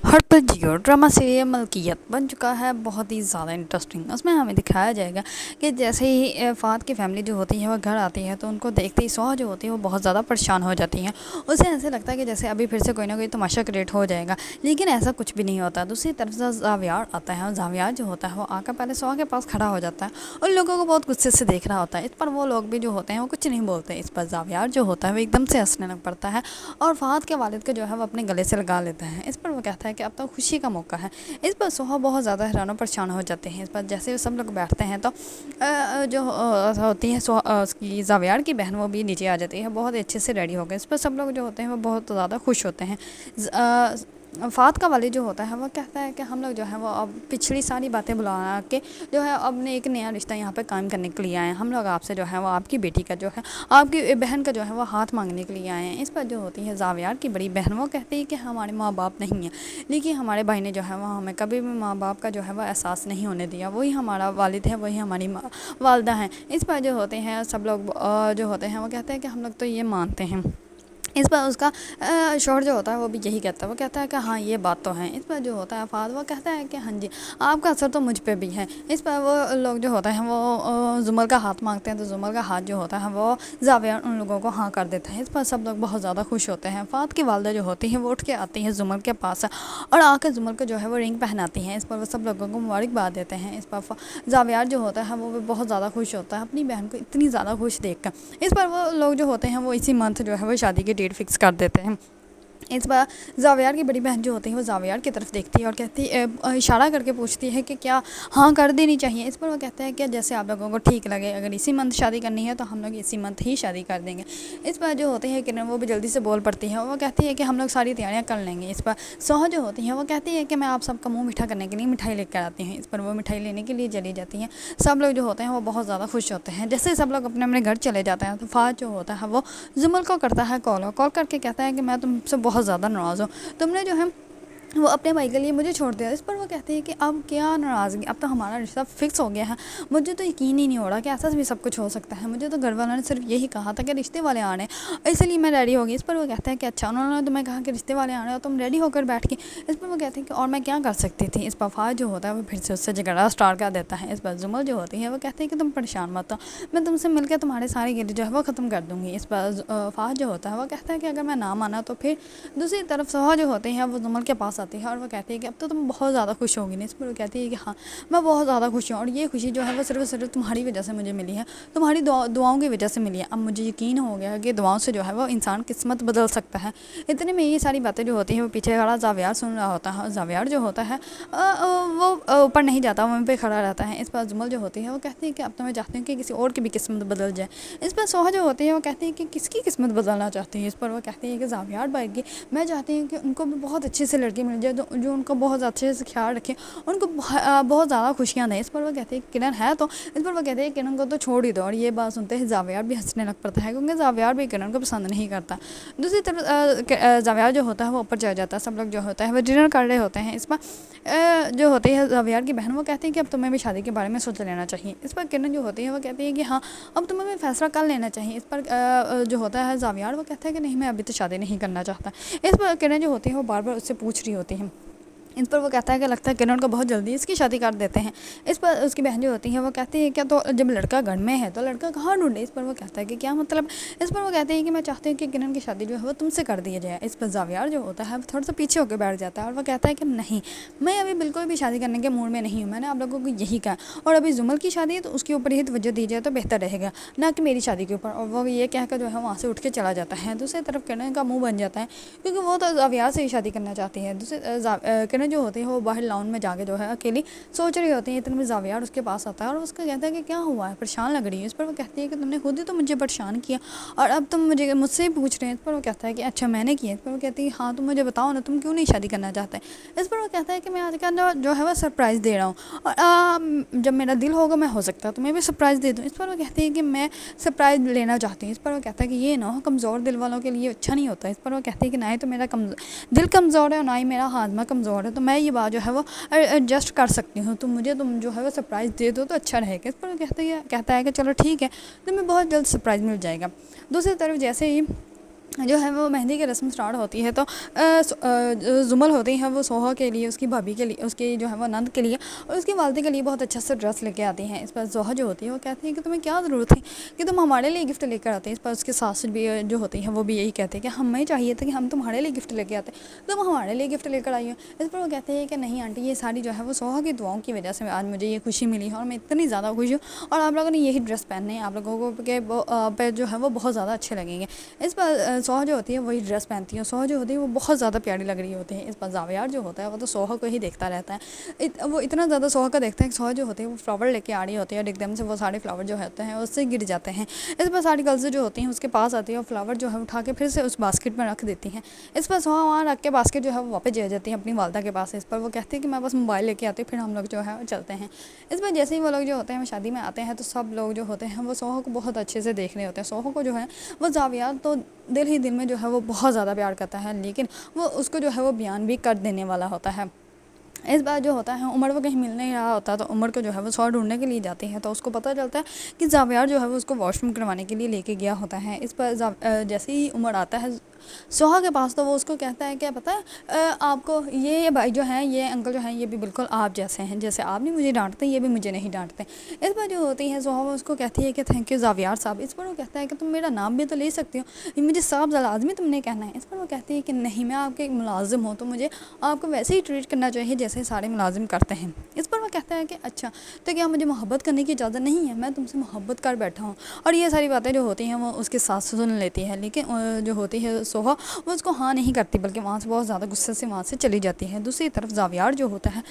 ہر پر Jio drama serial ملکیت بن چکا ہے بہت ہی زیادہ انٹرسٹنگ. اس میں ہمیں دکھایا جائے گا کہ جیسے ہی فہد کی فیملی جو ہوتی ہے وہ گھر آتی ہے تو ان کو دیکھتے ہی سوہا جو ہوتی ہے وہ بہت زیادہ پریشان ہو جاتی ہیں. اسے ایسے لگتا ہے کہ جیسے ابھی پھر سے کوئی نہ کوئی تماشا کریٹ ہو جائے گا، لیکن ایسا کچھ بھی نہیں ہوتا. دوسری طرف سے زاویار آتا ہے اور زاویار جو ہوتا ہے وہ آ کر پہلے سوہا کے پاس کھڑا ہو جاتا ہے اور لوگوں کو بہت غصے سے دیکھ رہا ہوتا ہے. اس پر وہ لوگ بھی جو ہوتے ہیں وہ کچھ نہیں بولتے. اس پر زاویار جو ہوتا ہے وہ ایک دم سے ہنسنے لگ پڑتا ہے اور فہد کے والد کو جو ہے وہ اپنے گلے سے لگا لیتا ہے. اس پر وہ کہتا ہے کہ اب تو خوشی کا موقع ہے. اس پر سوہا بہت زیادہ حیران و پریشان ہو جاتے ہیں. اس پر جیسے سب لوگ بیٹھتے ہیں تو جو ہوتی ہے اس کی زاویار کی بہن وہ بھی نیچے آ جاتی ہے بہت اچھے سے ریڈی ہو گئے. اس پر سب لوگ جو ہوتے ہیں وہ بہت زیادہ خوش ہوتے ہیں. فہد کا والد جو ہوتا ہے وہ کہتا ہے کہ ہم لوگ جو ہے وہ اب پچھلی ساری باتیں بلا کے جو ہے اب نے ایک نیا رشتہ یہاں پہ قائم کرنے کے لیے آئے ہیں. ہم لوگ آپ سے جو ہے وہ آپ کی بیٹی کا جو ہے آپ کی بہن کا جو ہے وہ ہاتھ مانگنے کے لیے آئے ہیں. اس پر جو ہوتی ہے زاویار کی بڑی بہن وہ کہتی ہے کہ ہمارے ماں باپ نہیں ہیں، لیکن ہمارے بھائی نے جو ہے وہ ہمیں کبھی بھی ماں باپ کا جو ہے وہ احساس نہیں ہونے دیا. وہی ہمارا والد ہے، وہی ہماری والدہ ہیں. اس پر جو ہوتے ہیں سب لوگ جو ہوتے ہیں وہ کہتے ہیں کہ ہم لوگ تو یہ مانتے ہیں. اس پر اس کا شوہر جو ہوتا ہے وہ بھی یہی کہتا ہے. وہ کہتا ہے کہ ہاں یہ بات تو ہے. اس پر جو ہوتا ہے فہد وہ کہتا ہے کہ ہاں جی آپ کا اثر تو مجھ پہ بھی ہے. اس پر وہ لوگ جو ہوتے ہیں وہ زمر کا ہاتھ مانگتے ہیں تو زمر کا ہاتھ جو ہوتا ہے وہ زاویار ان لوگوں کو ہاں کر دیتا ہے. اس پر سب لوگ بہت زیادہ خوش ہوتے ہیں. فہد کی والدہ جو ہوتی ہیں وہ اٹھ کے آتی ہیں زمر کے پاس اور آ کے زمر کو جو ہے وہ رنگ پہناتی ہیں. اس پر وہ سب لوگوں کو مبارکباد دیتے ہیں. اس پر زاویار جو ہوتا ہے وہ بھی بہت زیادہ خوش ہوتا ہے اپنی بہن کو اتنی زیادہ خوش دیکھ کر. اس پر وہ لوگ جو ہوتے ہیں وہ اسی منتھ جو ہے وہ شادی کی ڈیٹ فکس کر دیتے ہیں. اس بار زاویار کی بڑی بہن جو ہوتی ہے وہ زاویار کی طرف دیکھتی ہے اور کہتی اشارہ کر کے پوچھتی ہے کہ کیا ہاں کر دینی چاہیے. اس پر وہ کہتے ہیں کہ جیسے آپ لوگوں کو ٹھیک لگے، اگر اسی منتھ شادی کرنی ہے تو ہم لوگ اسی منتھ ہی شادی کر دیں گے. اس پر جو ہوتے ہیں کہ وہ بھی جلدی سے بول پڑتی ہے اور وہ کہتی ہے کہ ہم لوگ ساری تیاریاں کر لیں گے. اس پر سوہا جو ہوتی ہے وہ کہتی ہے کہ میں آپ سب کا منہ میٹھا کرنے کے لیے مٹھائی لے کر آتی ہیں. اس پر وہ مٹھائی لینے کے لیے چلی جاتی ہیں. سب لوگ جو ہوتے ہیں وہ بہت زیادہ خوش ہوتے ہیں. جیسے سب لوگ اپنے اپنے گھر چلے جاتے ہیں تو فہد جو ہوتا ہے وہ زمر کو کرتا ہے کال کر کے کہتا ہے کہ میں تم سے بہت زیادہ ناراض ہوں، تم نے جو ہے وہ اپنے بھائی کے لیے مجھے چھوڑ دیا. اس پر وہ کہتے ہیں کہ اب کیا ناراضگی، اب تو ہمارا رشتہ فکس ہو گیا ہے. مجھے تو یقین ہی نہیں ہو رہا کہ ایسا بھی سب کچھ ہو سکتا ہے. مجھے تو گھر والوں نے صرف یہی کہا تھا کہ رشتے والے آ رہے ہیں، اس لیے میں ریڈی ہو گئی. اس پر وہ کہتے ہیں کہ اچھا انہوں نے تمہیں کہا کہ رشتے والے آ رہے ہیں اور تم ریڈی ہو کر بیٹھ گئی. اس پر وہ کہتے ہیں کہ اور میں کیا کر سکتی تھی. اس پر فہد جو ہوتا ہے وہ پھر سے اس سے جھگڑا اسٹارٹ کر دیتا ہے. اس پر زمر جو ہوتی ہے وہ کہتے ہیں کہ تم پریشان مت ہو، میں تم سے مل کے تمہارے سارے گلے جو ہے وہ ختم کر دوں گی. اس پر فہد جو ہوتا ہے وہ کہتا ہے کہ اگر میں نہ مانا تو پھر. دوسری طرف سوہا جو ہوتے ہیں وہ زمر کے پاس آتی ہے اور وہ کہتی ہے کہ اب تو تم بہت زیادہ خوش ہوگی. اس پر وہ کہتی ہے کہ ہاں میں بہت زیادہ خوش ہوں اور یہ خوشی جو ہے وہ صرف تمہاری وجہ سے مجھے ملی ہے، تمہاری دعاؤں کی وجہ سے ملی ہے. اب مجھے یقین ہو گیا کہ دعاؤں سے جو ہے وہ انسان قسمت بدل سکتا ہے. اتنے میں یہ ساری باتیں جو ہوتی ہیں وہ پیچھے کھڑا زاویار سن رہا ہوتا ہے اور زاویار جو ہوتا ہے وہ اوپر نہیں جاتا، وہیں پہ کھڑا رہتا ہے. اس پر زمر جو ہوتی ہے وہ کہتی ہے کہ اب تو میں چاہتی ہوں کہ کسی اور کی بھی قسمت بدل جائے. اس پر سوہا جو ہوتی ہے وہ کہتی ہے کہ کس کی قسمت بدلنا چاہتی ہے. اس پر وہ کہتی ہے کہ زاویار بھائی کی. میں چاہتی ہوں کہ ان کو بھی بہت اچھے سے لڑکی مل جائے جو ان کو بہت اچھے سے خیال رکھے، ان کو بہت زیادہ خوشیاں دیں. اس پر وہ کہتے ہیں کرن ہے تو. اس پر وہ کہتے ہیں کرن کو تو چھوڑ ہی دو. اور یہ بات سنتے ہیں زاویار بھی ہنسنے لگ پڑتا ہے کیونکہ زاویار بھی کرن کو پسند نہیں کرتا. دوسری طرف زاویار جو ہوتا ہے وہ اوپر چڑھ جاتا ہے. سب لوگ جو ہوتا ہے وہ ڈنر کر رہے ہوتے ہیں. اس پر جو ہوتی ہے زاویار کی بہن وہ کہتی ہے کہ اب تمہیں بھی شادی کے بارے میں سوچ لینا چاہیے. اس پر کرن جو ہوتی ہے وہ کہتی ہے کہ ہاں اب تمہیں بھی فیصلہ کر لینا چاہیے. اس پر جو ہوتا ہے زاویار وہ کہتا ہے کہ نہیں میں ابھی تو شادی نہیں کرنا چاہتا. اس پر کرن جو ہوتی ہے وہ بار بار اس سے پوچھ رہی ہوتی ہیں. اس پر وہ کہتا ہے کہ لگتا ہے کرن کو بہت جلدی اس کی شادی کر دیتے ہیں. اس پر اس کی بہن جو ہوتی ہے وہ کہتی ہے کیا تو جب لڑکا گھر میں ہے تو لڑکا کہاں ڈھونڈے. اس پر وہ کہتا ہے کہ کیا مطلب. اس پر وہ کہتے ہیں کہ میں چاہتی ہوں کہ کرن کی شادی جو ہے وہ تم سے کر دی جائے. اس پر زاویار جو ہوتا ہے وہ تھوڑا سا پیچھے ہو کے بیٹھ جاتا ہے اور وہ کہتا ہے کہ نہیں میں ابھی بالکل بھی شادی کرنے کے موڈ میں نہیں ہوں. میں نے آپ لوگوں کو یہی کہا اور ابھی زمر کی شادی ہے تو اس کے اوپر ہی توجہ دی جائے تو بہتر رہے گا، نہ کہ میری شادی کے اوپر. اور وہ یہ کہہ کر جو ہے وہاں سے اٹھ کے چلا جاتا ہے. دوسری طرف کرن کا منہ بن جاتا ہے کیونکہ وہ تو زاویار سے ہی شادی کرنا چاہتی ہے. کرن جو ہوتی ہے وہ باہر لاؤن میں جا کے جو ہے اکیلی سوچ رہی ہوتی ہے. اتنے میں زاویار اس کے پاس آتا ہے اور اس کو کہتا ہے کہ کیا ہوا ہے، پریشان لگ رہی ہے. اس پر وہ کہتی ہے کہ تم نے خود ہی تو مجھے پریشان کیا اور اب تم مجھ سے ہی پوچھ رہے ہیں. اس پر وہ کہتا ہے کہ اچھا میں نے کیا. اس پر وہ کہتی ہے ہاں تم مجھے بتاؤ نا تم کیوں نہیں شادی کرنا چاہتے. اس پر وہ کہتا ہے کہ میں آج کل جو ہے وہ سرپرائز دے رہا ہوں اور جب میرا دل ہوگا میں ہو سکتا ہے تمہیں بھی سرپرائز دے دوں. اس پر وہ کہتی ہے کہ میں سرپرائز لینا چاہتی ہوں. اس پر وہ کہتا ہے کہ یہ نہ ہو کمزور دل والوں کے لیے اچھا نہیں ہوتا. اس پر وہ کہتی ہے کہ نہ ہی تو میرا دل کمزور ہے اور نہ ہی میرا ہاضمہ کمزور ہے، تو میں یہ بات جو ہے وہ ایڈجسٹ کر سکتی ہوں. تم جو ہے وہ سرپرائز دے دو تو اچھا رہے گا. اس پر وہ کہتا ہے کہ چلو ٹھیک ہے تمہیں بہت جلد سرپرائز مل جائے گا. دوسری طرف جیسے ہی جو ہے وہ مہندی کی رسم اسٹارٹ ہوتی ہے تو زمل ہوتی ہیں وہ سوہا کے لیے، اس کی بھابھی کے لیے، اس کی جو ہے وہ نند کے لیے اور اس کی والدہ کے لیے بہت اچھا سا ڈریس لے کے آتی ہیں۔ اس پر زوہا جو ہوتی ہے وہ کہتی ہے کہ تمہیں کیا ضرورت ہے کہ تم ہمارے لیے گفٹ لے کر آتے ہیں۔ اس پر اس کے ساس بھی جو ہوتی ہیں وہ بھی یہی کہتے ہیں کہ ہمیں چاہیے تھا کہ ہم تمہارے لیے گفٹ لے کے آتے، تم ہمارے لیے گفٹ لے کر آئی ہو۔ اس پر وہ کہتے ہیں کہ نہیں آنٹی، یہ ساری جو ہے وہ سوہا کی دعاؤں کی وجہ سے آج مجھے یہ خوشی ملی ہے اور میں اتنی زیادہ خوش ہوں، اور آپ لوگوں نے یہی ڈریس پہننے ہیں، آپ لوگوں کو پہ جو ہے وہ بہت زیادہ اچھے لگیں گے۔ اس پر سوہا جو ہوتی ہے وہی ڈریس پہنتی ہے، سوہا جو ہوتی ہے وہ بہت زیادہ پیاری لگ رہی ہوتی ہے۔ اس پر زاویار جو ہوتا ہے وہ تو سوہا کو ہی دیکھتا رہتا ہے، وہ اتنا زیادہ سوہا کا دیکھتا ہے کہ سوہا جو ہوتی ہے وہ فلاور لے کے آ رہی ہوتی ہے اور ایک دم سے وہ سارے فلاور جو ہوتے ہیں اس سے گر جاتے ہیں۔ اس پر ساری گرلز جو ہوتی ہیں اس کے پاس آتی ہے اور فلاور جو ہے اٹھا کے پھر سے اس باسکٹ میں رکھ دیتی ہیں۔ اس پر سوہا وہاں رکھ کے باسکٹ جو ہے وہ واپس جا جاتی ہے اپنی والدہ کے پاس۔ اس پر وہ کہتی ہے کہ میں بس موبائل لے کے آتی ہوں، پھر ہم لوگ جو ہے چلتے ہیں۔ اس پر جیسے ہی وہ لوگ جو ہوتے ہیں وہ شادی میں آتے ہیں تو سب لوگ جو ہوتے ہیں وہ سوہا کو بہت اچھے سے دیکھ رہے ہوتے ہیں۔ سوہا کو جو ہے وہ زاویار تو دل ہی دل میں جو ہے وہ بہت زیادہ پیار کرتا ہے، لیکن وہ اس کو جو ہے وہ بیان بھی کر دینے والا ہوتا ہے۔ اس بار جو ہوتا ہے عمر وہ کہیں مل نہیں رہا ہوتا تو عمر کو جو ہے وہ سوہا ڈھونڈنے کے لیے جاتی ہے تو اس کو پتہ چلتا ہے کہ زاویار جو ہے وہ اس کو واش روم کروانے کے لیے لے کے گیا ہوتا ہے۔ اس پر جیسے ہی عمر آتا ہے سوہا کے پاس تو وہ اس کو کہتا ہے کہ پتہ ہے آپ کو یہ بھائی جو ہیں، یہ انکل جو ہیں، یہ بھی بالکل آپ جیسے ہیں، جیسے آپ نہیں مجھے ڈانٹتے یہ بھی مجھے نہیں ڈانٹتے۔ اس پر جو ہوتی ہے سوہا وہ اس کو کہتی ہے کہ تھینک یو زاویار صاحب۔ اس پر وہ کہتا ہے کہ تم میرا نام بھی تو لے سکتی ہو، یہ مجھے صاحب لازمی تم نے کہنا ہے۔ اس پر وہ کہتی ہے کہ نہیں، میں آپ کے ایک ملازم ہوں تو مجھے آپ کو ویسے ہی ٹریٹ کرنا چاہیے جیسے سارے ملازم کرتے ہیں۔ اس پر وہ کہتا ہے کہ اچھا تو کیا مجھے محبت کرنے کی اجازت نہیں ہے؟ میں تم سے محبت کر بیٹھا ہوں۔ اور یہ ساری باتیں جو ہوتی ہیں وہ اس کے ساتھ سن لیتی ہے، لیکن جو ہوتی ہے سوہا وہ اس کو ہاں نہیں کرتی بلکہ وہاں سے بہت زیادہ غصے سے وہاں سے چلی جاتی ہے۔ دوسری طرف زاویار جو ہوتا ہے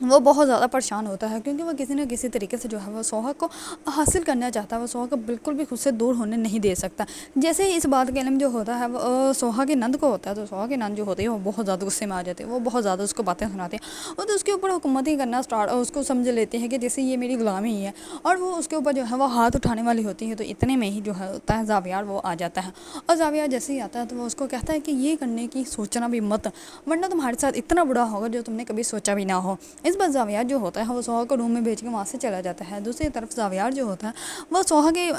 وہ بہت زیادہ پریشان ہوتا ہے کیونکہ وہ کسی نہ کسی طریقے سے جو ہے وہ سوہا کو حاصل کرنا چاہتا ہے، وہ سوہا کو بالکل بھی خود سے دور ہونے نہیں دے سکتا۔ جیسے ہی اس بات کا علم جو ہوتا ہے وہ سوہا کی نند کو ہوتا ہے تو سوہا کی نند جو ہوتی ہے وہ بہت زیادہ غصے میں آ جاتی ہے، وہ بہت زیادہ اس کو باتیں سناتی ہے، وہ تو اس کے اوپر حکومت ہی کرنا اس کو سمجھ لیتی ہے کہ جیسے یہ میری غلامی ہی ہے، اور وہ اس کے اوپر جو ہے وہ ہاتھ اٹھانے والی ہوتی ہے۔ تو اتنے میں ہی جو ہے ہوتا ہے زاویار وہ آ جاتا ہے، اور زاویار جیسے ہی آتا ہے تو وہ اس کو کہتا ہے کہ یہ کرنے کی سوچنا بھی مت، ورنہ تمہارے ساتھ اتنا برا ہوگا جو تم نے کبھی سوچا بھی نہ ہو۔ اس بار زاویار جو ہوتا ہے وہ سوہا کو روم میں بھیج کے وہاں سے چلا جاتا ہے۔ دوسری طرف زاویار جو ہوتا ہے وہ سوہا کے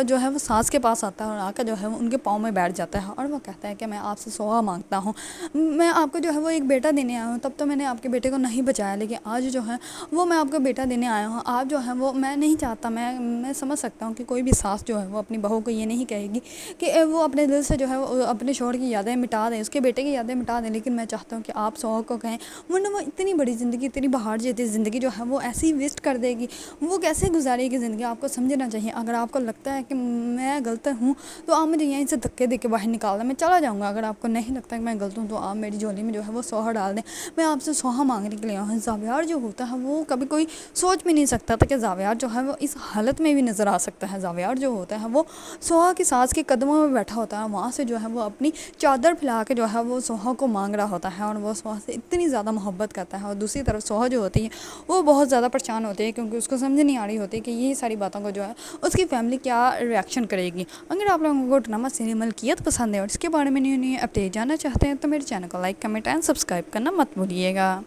جو ہے وہ ساس کے پاس آتا ہے اور آ کر جو ہے ان کے پاؤں میں بیٹھ جاتا ہے اور وہ کہتا ہے کہ میں آپ سے سوہا مانگتا ہوں، میں آپ کو جو ہے وہ ایک بیٹا دینے آیا ہوں، تب تو میں نے آپ کے بیٹے کو نہیں بچایا، لیکن آج جو ہے وہ میں آپ کو بیٹا دینے آیا ہوں۔ آپ جو ہے وہ میں نہیں چاہتا، میں سمجھ سکتا ہوں کہ کوئی بھی ساس جو ہے وہ اپنی بہو کو یہ نہیں کہے گی کہ وہ اپنے دل سے جو ہے وہ اپنے شوہر کی یادیں مٹا دیں، اس کے بیٹے کی یادیں مٹا دیں، لیکن میں چاہتا ہوں کہ آپ سوہا کو کہیں، ورنہ وہ اتنی بڑی زندگی، اتنی بہار جیتی زندگی جو ہے وہ ایسے ہی ویسٹ کر دے گی، وہ کیسے گزارے گی زندگی۔ آپ کو سمجھنا چاہیے، اگر آپ کو لگتا ہے کہ میں غلط ہوں تو آپ مجھے یہیں سے دھکے دے کے باہر نکال دیں، میں چلا جاؤں گا۔ اگر آپ کو نہیں لگتا کہ میں غلط ہوں تو آپ میری جھولی میں جو ہے وہ سوہا ڈال دیں، میں آپ سے سوہا مانگنے کے لیے آؤں۔ زاویار جو ہوتا ہے وہ کبھی کوئی سوچ بھی نہیں سکتا تھا کہ زاویار جو ہے وہ اس حالت میں بھی نظر آ سکتا ہے۔ زاویار جو ہوتا ہے وہ سوہا کی ساس کے قدموں میں بیٹھا ہوتا ہے، وہاں سے جو ہے وہ اپنی چادر پھیلا کے جو ہے وہ سوہا کو مانگ رہا ہوتا ہے، اور وہ سوہا سے اتنی زیادہ محبت کرتا ہے۔ اور دوسری طرف سوہا جو ہوتی ہے وہ بہت زیادہ پریشان ہوتی ہے کیونکہ اس کو سمجھ نہیں آ رہی ہوتی کہ یہ ساری باتوں کو جو ہے اس کی فیملی کیا ریئیکشن کرے گی۔ اگر آپ لوگوں کو ڈرامہ سیریل ملکیت پسند ہے اور اس کے بارے میں نیو اپڈیٹ جاننا چاہتے ہیں تو میرے چینل کو لائک، کمنٹ اینڈ سبسکرائب کرنا مت بھولیے گا۔